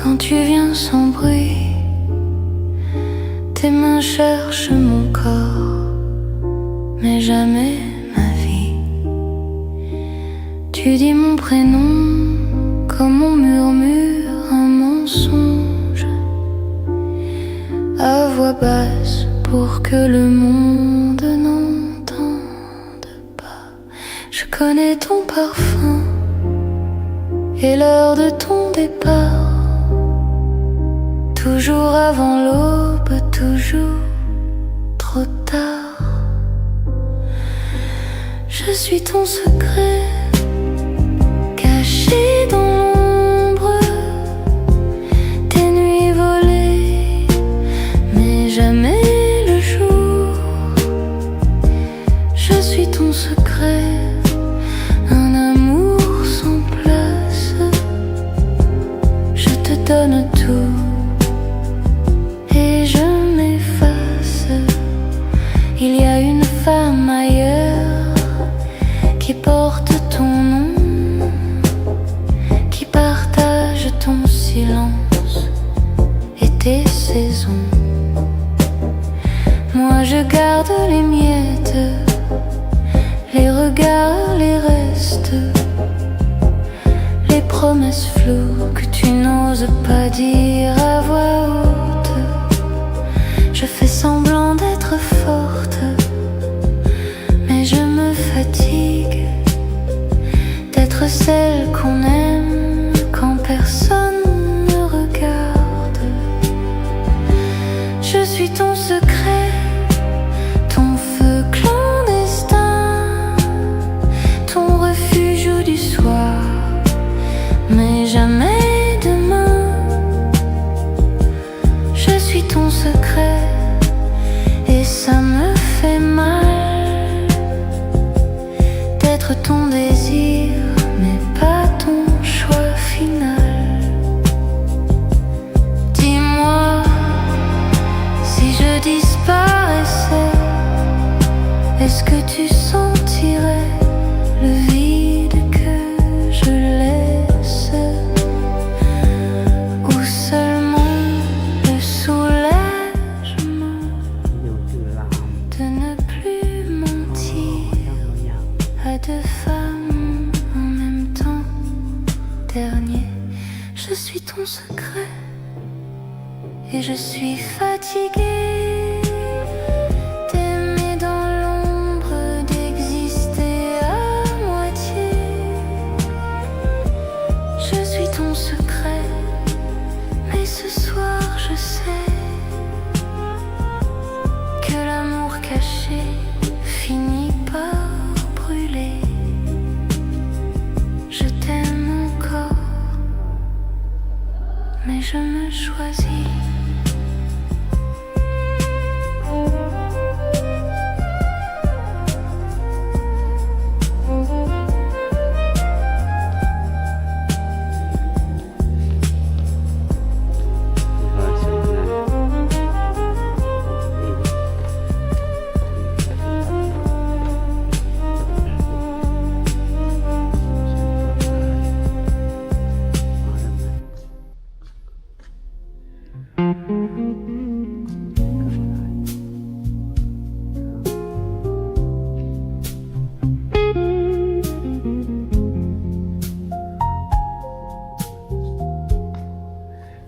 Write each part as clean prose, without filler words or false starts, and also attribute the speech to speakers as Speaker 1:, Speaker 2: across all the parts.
Speaker 1: Quand tu viens sans bruit, tes mains cherchent mon corps, mais jamais ma vie. Tu dis mon prénom comme on murmure un mensonge à voix basse pour que le monde n'entende pas. Je connais ton parfum et l'heure de ton départ. Toujours avant l'aube, toujours trop tard. Je suis ton secret, caché dans l'ombre, tes nuits volées, mais jamais le jour. Je suis ton secret, un amour sans place. Je te donne tout et je m'efface. Il y a une femme ailleurs qui porte ton nom, qui partage ton silence et tes saisons. Moi je garde les miettes, les regards, les restes, les promesses floues que tu n'oses pas dire à voix haute. Je fais semblant d'être forte, mais je me fatigue d'être celle qu'on aime quand personne ne regarde. Je suis ton secret, ton feu clandestin, ton refuge du soir, mais jamais demain. Je suis ton secret et ça me fait mal d'être ton désir, mais pas ton choix final. Dis-moi, si je disparaissais, est-ce que tu sentirais le vide que je laisse, ou seulement le soulagement de ne plus mentir à deux femmes en même temps? Dernier, je suis ton secret et je suis fatiguée d'aimer dans l'ombre, d'exister à moitié. Je suis ton secret, mais ce soir je sais que l'amour caché finit par brûler. Je t'aime encore, mais je me choisis.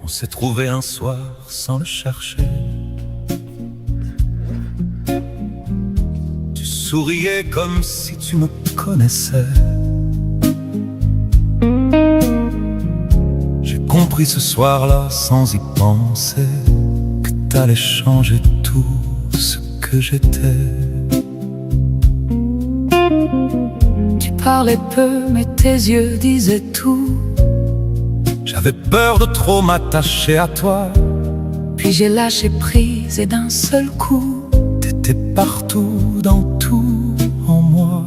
Speaker 2: On s'est trouvé un soir sans le chercher. Tu souriais comme si tu me connaissais. J'ai compris ce soir-là sans y penser que t'allais changer tout ce que j'étais.
Speaker 1: Tu parlais peu, mais tes yeux disaient tout.
Speaker 2: J'avais peur de trop m'attacher à toi.
Speaker 1: Puis j'ai lâché prise et d'un seul coup,
Speaker 2: t'étais partout, dans tout en moi.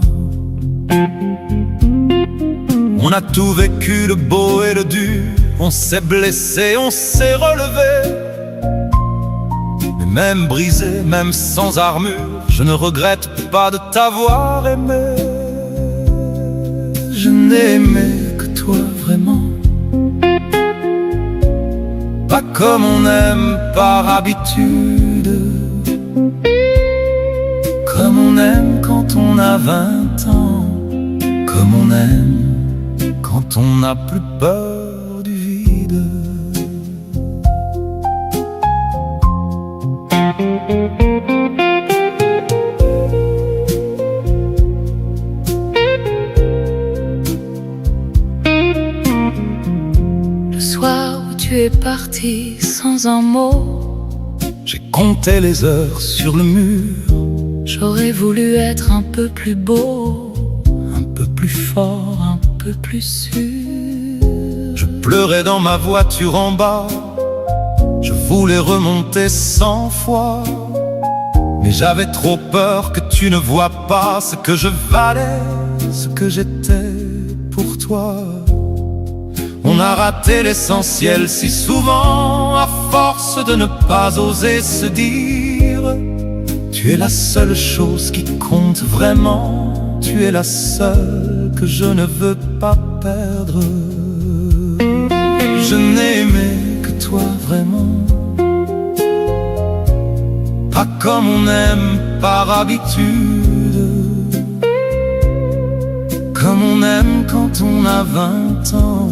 Speaker 2: On a tout vécu, le beau et le dur. On s'est blessé, on s'est relevé. Mais même brisé, même sans armure, je ne regrette pas de t'avoir aimé. Je n'ai aimé que toi vraiment. pas comme on aime par habitude, comme on aime quand on a 20 ans, comme on aime quand on n'a plus peur du vide.
Speaker 1: Le soir où tu es parti sans un mot,
Speaker 2: j'ai compté les heures sur le mur.
Speaker 1: j'aurais voulu être un peu plus beau,
Speaker 2: Un peu plus fort,
Speaker 1: un peu plus sûr.
Speaker 2: je pleurais dans ma voiture en bas. Je voulais remonter 100 fois, mais j'avais trop peur que tu ne vois pas ce que je valais, ce que j'étais pour toi. On a raté l'essentiel si souvent, à force de ne pas oser se dire: tu es la seule chose qui compte vraiment, tu es la seule que je ne veux pas perdre. Je n'ai aimé que toi vraiment, pas comme on aime par habitude, comme on aime quand on a 20 ans,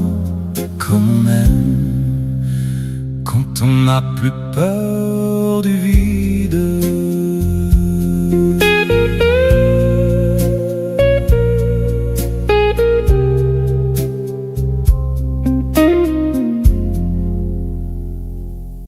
Speaker 2: comme on aime quand on n'a plus peur du vide.